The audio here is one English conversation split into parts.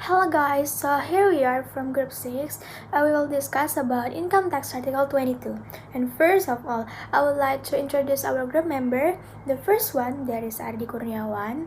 Hello guys, so here we are from group 6. We will discuss about income tax article 22. And first of all, I would like to introduce our group member. The first one, there is Ardi Kurniawan,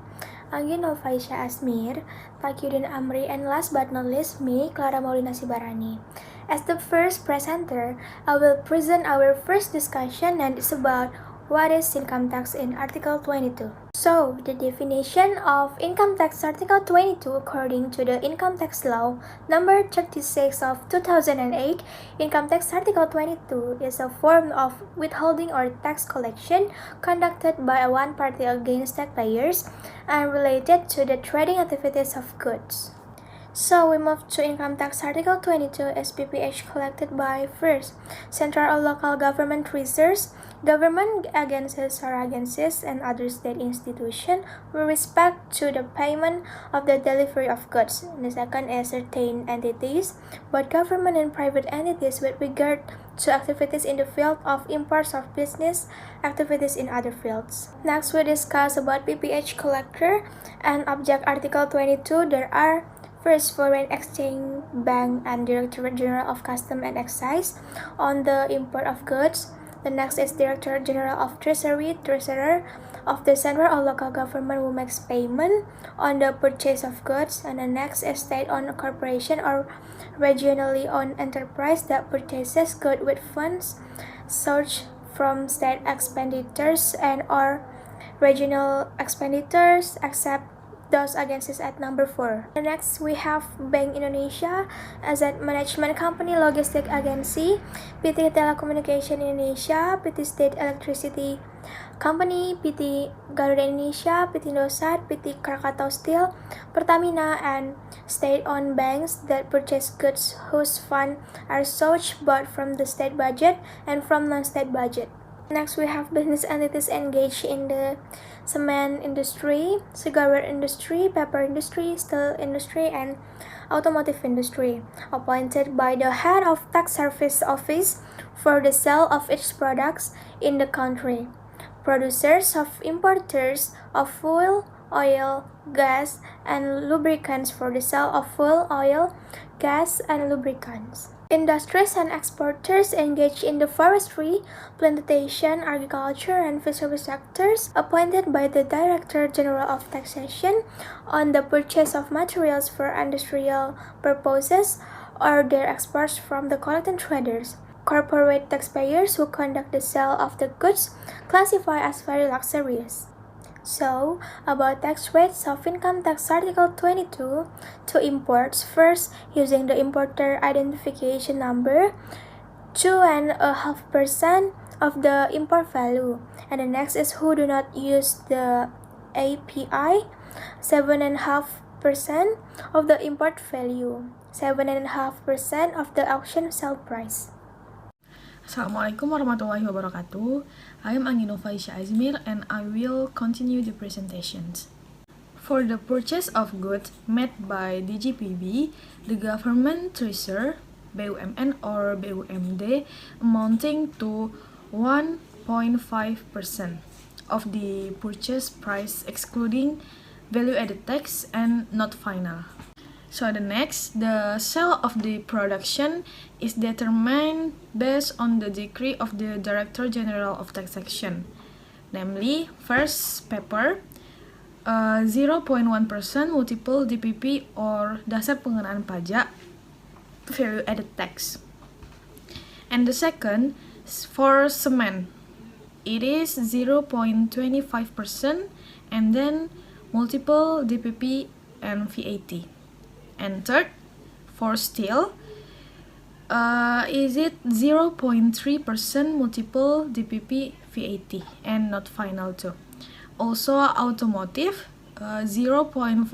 Anggino Faisha Asmir, Takyudin Amri, and last but not least, me, Clara Maulina Sibarani. As the first presenter, I will present our first discussion, and it's about what is income tax in Article 22. So, the definition of income tax Article 22 according to the Income Tax Law number 36 of 2008, Income tax Article 22 is a form of withholding or tax collection conducted by a one party against taxpayers and related to the trading activities of goods. So we move to Income Tax Article 22 as PPH collected by first, central or local government resources, government agencies or agencies, and other state institutions with respect to the payment of the delivery of goods. And the second is certain entities, both government and private entities with regard to activities in the field of imports of business activities in other fields. Next we discuss about PPH collector and object Article 22. There are first, Foreign Exchange Bank and Directorate General of Customs and Excise on the import of goods. The next is Director General of Treasury, Treasurer of the central or local government who makes payment on the purchase of goods. And the next is State-owned corporation or regionally owned enterprise that purchases goods with funds sourced from state expenditures and or regional expenditures except those agencies at number 4. The next we have Bank Indonesia, Asset Management Company, Logistic Agency, PT Telecommunication Indonesia, PT State Electricity Company, PT Garuda Indonesia, PT Indosat, PT Krakatau Steel, Pertamina, and state-owned banks that purchase goods whose funds are sourced both from the state budget and from non-state budget. Next, we have business entities engaged in the cement industry, cigarette industry, paper industry, steel industry, and automotive industry, appointed by the head of tax service office for the sale of its products in the country. Producers of importers of fuel, oil, gas, and lubricants for the sale of fuel, oil, gas, and lubricants. Industries and exporters engaged in the forestry, plantation, agriculture, and fishery sectors, appointed by the Director General of Taxation on the purchase of materials for industrial purposes or their exports from the collecting traders. Corporate taxpayers who conduct the sale of the goods classified as very luxurious. So, about tax rates of Income Tax Article 22 to imports. First, using the importer identification number, 2.5% of the import value. And the next is who do not use the API, 7.5% of the import value, 7.5% of the auction sale price. Assalamualaikum warahmatullahi wabarakatuh. I am Anggino Faisha Asmir and I will continue the presentations. For the purchase of goods made by DGPB, the government treasurer, BUMN or BUMD, amounting to 1.5% of the purchase price excluding value-added tax and not final. So the next, the sale of the production is determined based on the decree of the Director General of Taxation. Namely, first, paper, 0.1% multiple DPP or dasar pengenaan pajak value added tax. And the second, for cement, it is 0.25% and then multiple DPP and VAT. And third, for steel, is it 0.3% multiple DPP VAT and not final too. Also automotive, 0.45%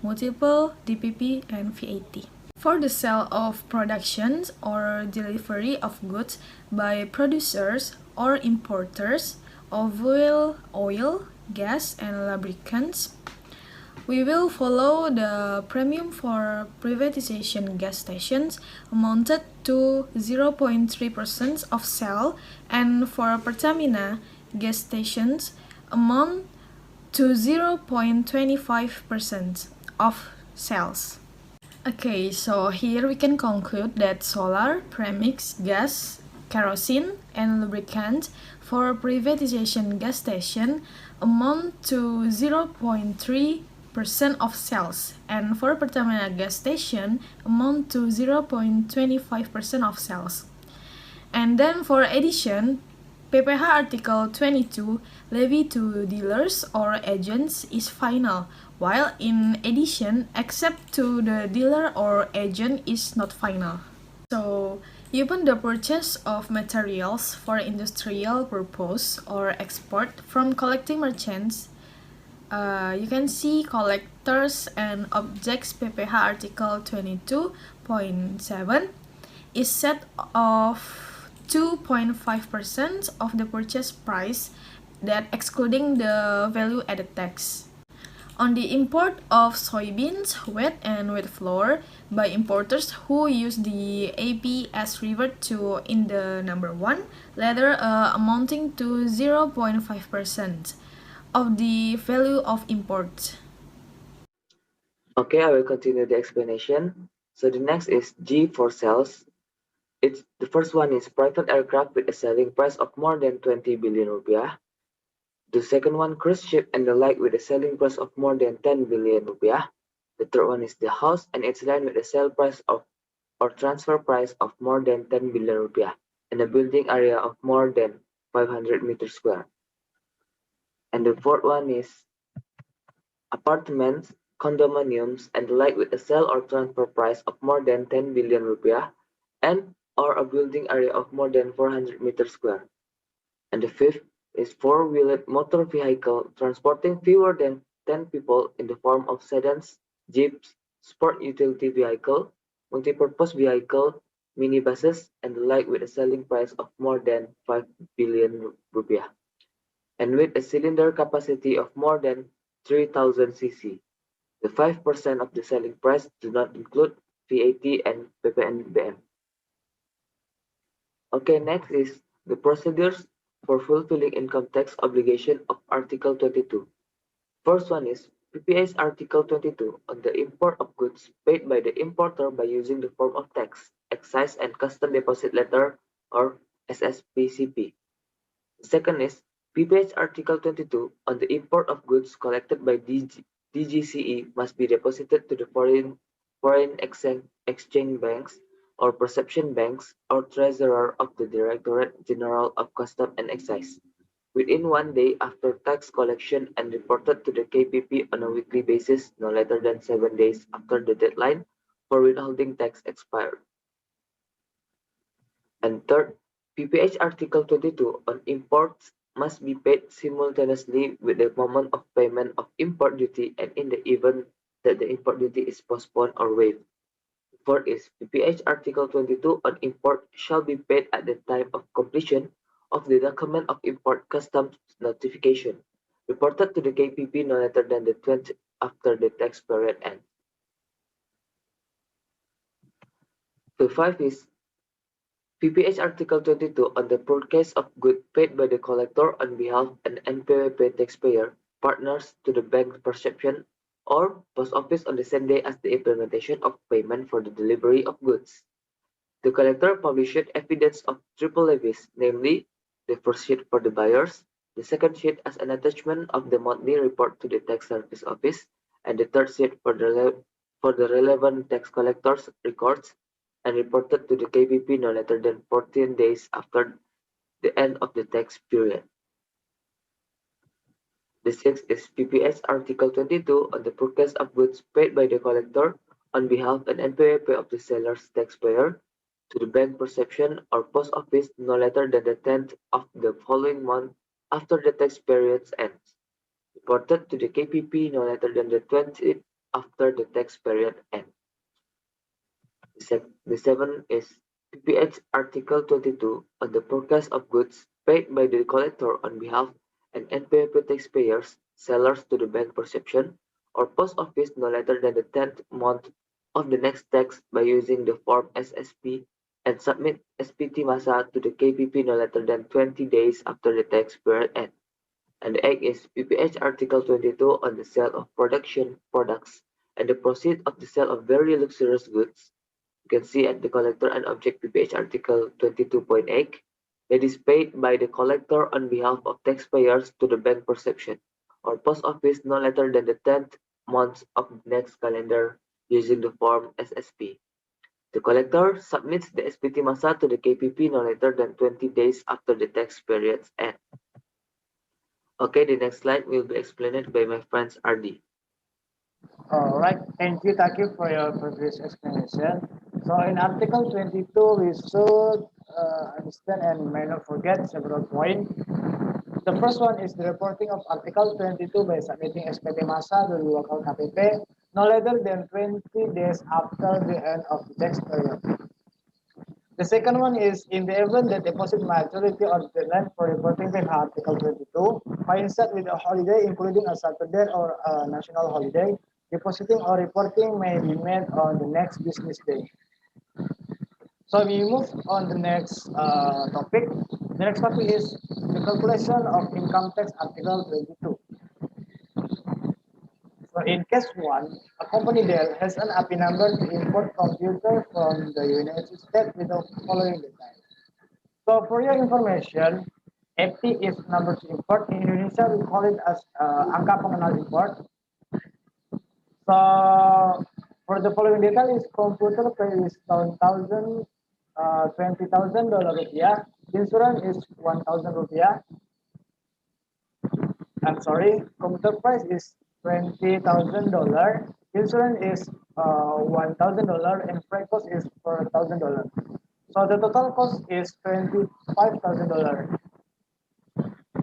multiple DPP and VAT. For the sale of productions or delivery of goods by producers or importers of oil, gas, and lubricants, we will follow the premium for privatization gas stations amounted to 0.3% of sale, and for Pertamina gas stations amount to 0.25% of sales. Okay, so here we can conclude that solar, premix, gas, kerosene, and lubricant for privatization gas station amount to 0.3% of sales, and for Pertamina gas station amount to 0.25% of sales. And then for addition, PPH Article 22 levy to dealers or agents is final, while in addition, except to the dealer or agent is not final. So, even the purchase of materials for industrial purpose or export from collecting merchants, you can see collectors and objects PPH Article 22.7 is set of 2.5% of the purchase price, that excluding the value-added tax. On the import of soybeans, wheat, and wheat flour by importers who use the AP as referred to in the number 1, letter amounting to 0.5% of the value of imports. Okay, I will continue the explanation. So the next is G for sales. The first one is private aircraft with a selling price of more than 20 billion rupiah. The second one, cruise ship and the like with a selling price of more than 10 billion rupiah. The third one is the house and its land with a sale price of or transfer price of more than 10 billion rupiah and a building area of more than 500 meters square. And the fourth one is apartments, condominiums, and the like with a sale or transfer price of more than 10 billion rupiah and or a building area of more than 400 meters square. And the fifth is four-wheeled motor vehicle transporting fewer than 10 people in the form of sedans, jeeps, sport utility vehicle, multipurpose vehicle, minibuses, and the like with a selling price of more than 5 billion rupiah and with a cylinder capacity of more than 3000 cc. The 5% of the selling price do not include VAT and PPNBM. Okay, next is the procedures for fulfilling income tax obligation of Article 22. First one is PPA's Article 22 on the import of goods paid by the importer by using the form of tax, excise and custom deposit letter or SSPCP. The second is PPA's Article 22 on the import of goods collected by DGCE must be deposited to the foreign exchange banks or perception banks or treasurer of the Directorate General of Custom and Excise within 1 day after tax collection and reported to the KPP on a weekly basis no later than 7 days after the deadline for withholding tax expired. And third, PPH Article 22 on imports must be paid simultaneously with the moment of payment of import duty and in the event that the import duty is postponed or waived. Fourth is PPH Article 22 on import shall be paid at the time of completion of the document of import customs notification, reported to the KPP no later than the 20th after the tax period ends. The fifth is PPH Article 22 on the purchase of goods paid by the collector on behalf of an NPWP taxpayer partners to the bank perception or post office on the same day as the implementation of payment for the delivery of goods. The collector published evidence of triple levies, namely the first sheet for the buyers, the second sheet as an attachment of the monthly report to the tax service office, and the third sheet for the relevant tax collectors' records and reported to the KPP no later than 14 days after the end of the tax period. The sixth is PPS Article 22 on the purchase of goods paid by the collector on behalf and NPWP of the seller's taxpayer to the bank perception or post office no later than the 10th of the following month after the tax period ends. Reported to the KPP no later than the 20th after the tax period ends. The seventh is PPH Article 22 on the purchase of goods paid by the collector on behalf and NPWP taxpayers, sellers to the bank perception or post office no later than the 10th month of the next tax by using the form SSP and submit SPT Masa to the KPP no later than 20 days after the tax period ends. And the eighth is PPH Article 22 on the sale of production products and the proceeds of the sale of very luxurious goods. You can see at the collector and object PPH Article 22.8 that is paid by the collector on behalf of taxpayers to the bank perception or post office no later than the 10th month of the next calendar using the form SSP. The collector submits the SPT masa to the KPP no later than 20 days after the tax period's end. Okay, the next slide will be explained by my friends RD. All right, thank you, Taki, for your previous explanation. So in Article 22, we should understand and may not forget several points. The first one is the reporting of Article 22 by submitting SPT Masa to the local KPP no later than 20 days after the end of the tax period. The second one is in the event that deposit maturity or deadline for reporting by Article 22 coincide with a holiday, including a Saturday or a national holiday, depositing or reporting may be made on the next business day. So we move on the next topic. The next topic is the calculation of income tax Article 22. So in case one, a company there has an API number to import computer from the United States with the following details. So for your information, API is number to import. In Indonesia, we call it as angka pengenal import. So for the following detail is computer is $20,000 rupiah. Insurance is 1,000 rupiah. I'm sorry, computer price is $20,000. Insurance is $1,000 and freight cost is $4,000. So the total cost is $25,000.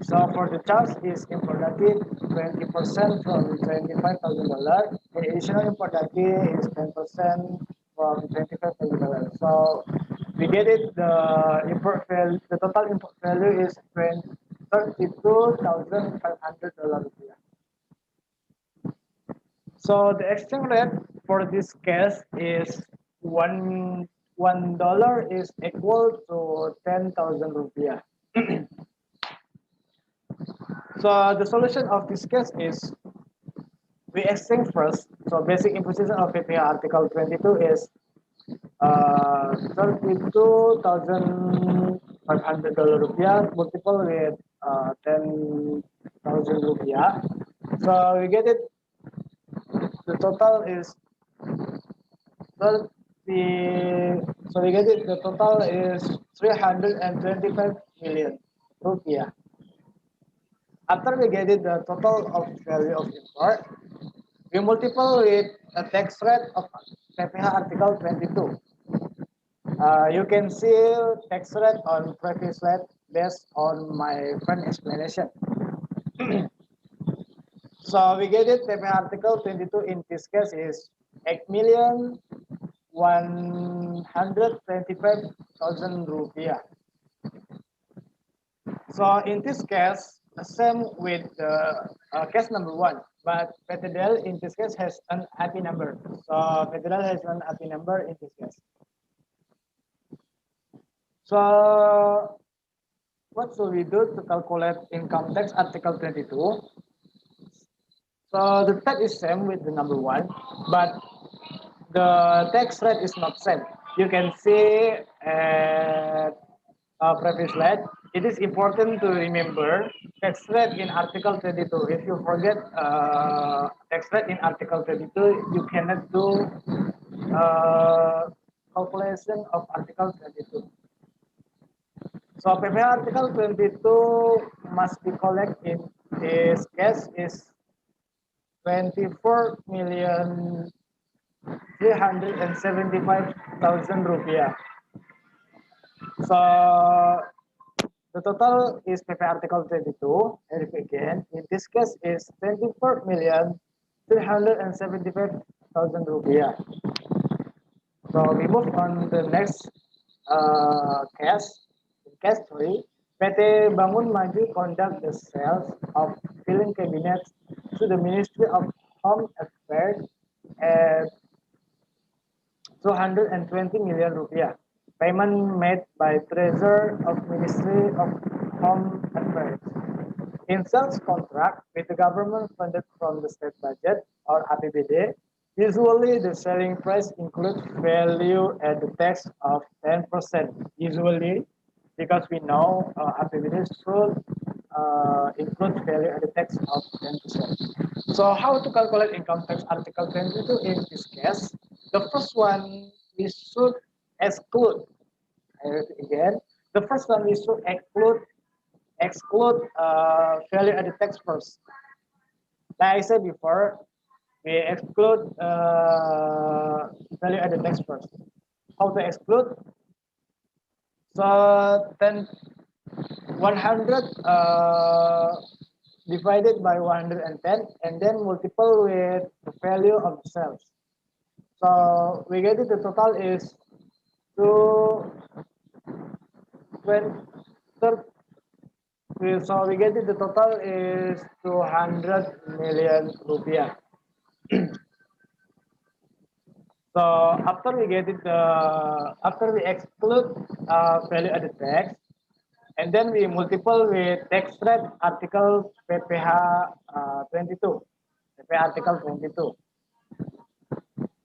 So for the charge is import duty 20% from $25,000. The additional import duty is 10% from $25,000. So we get it. The import value, the total import value is $32,500. So the exchange rate for this case is $1 is equal to 10,000 rupiah. So the solution of this case is we exchange first. So basic imposition of PPH Article 22 is 32,500 rupiah multiple with 10,000 rupiah. So we get it. The total is 30. So we get it. The total is 325 million rupiah. After we get it, the total of value of import, we multiply with a tax rate of PPH Article 22. You can see tax rate on previous slide based on my friend explanation. So we get it, PPH Article 22 in this case is 8,125,000 rupiah. So in this case, same with case number one, but Petedel in this case has an API number. So Petedel has an API number in this case. So what should we do to calculate income tax Article 22? So the tax is same with the number one, but the tax rate is not same. You can see at previous slide, it is important to remember tax rate in Article 22. If you forget tax rate in Article 22, you cannot do calculation of Article 22. So PPH Article 22 must be collected in this case is 24,375,000 rupiah. So the total is PPH Article 22. And again, in this case is 24,375,000 rupiah. So we move on the next case. In case 3, PT Bangun Maju conduct the sales of filing cabinets to the Ministry of Home Affairs at 220 million rupiah. Payment made by Treasurer of Ministry of Home Affairs. In sales contract with the government funded from the state budget or APBD, Usually, the selling price includes value added tax of 10%. Usually, because we know activities should include value added tax of 10%. So, how to calculate income tax Article 22 in this case? The first one we should exclude. I repeat again. The first one we should exclude value added tax first. Like I said before, we exclude value added tax first. How to exclude? So then 100 divided by 110 and then multiple with the value of the cells. So we get it, the total is 220. So we get it, the total is 200 million rupiah. So after we get it, after we exclude value added tax, and then we multiple with tax rate article PPH 22, PPH article 22.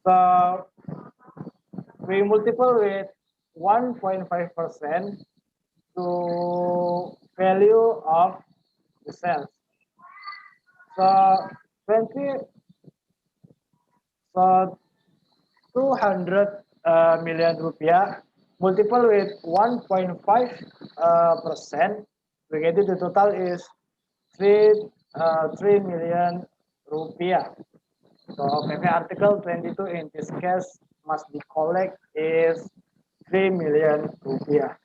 So we multiple with 1.5% to value of the cells. So 20, so 200 million rupiah multiple with 1.5%, we get it, the total is 3 million rupiah. So PP article 22 in this case must be collect is 3 million rupiah.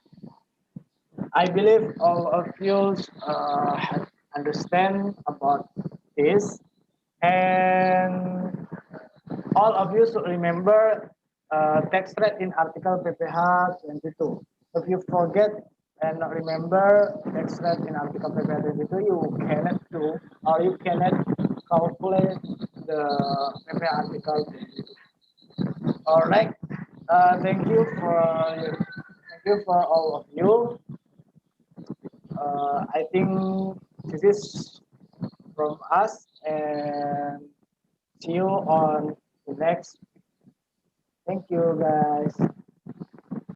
I believe all of you understand about this, and all of you should remember tax rate in Article PPH 22. If you forget and not remember tax rate in Article PPH 22, you cannot do or you cannot calculate the PPH Article 22. All right. Thank you for all of you. I think this is from us, and see you on the next. Thank you, guys.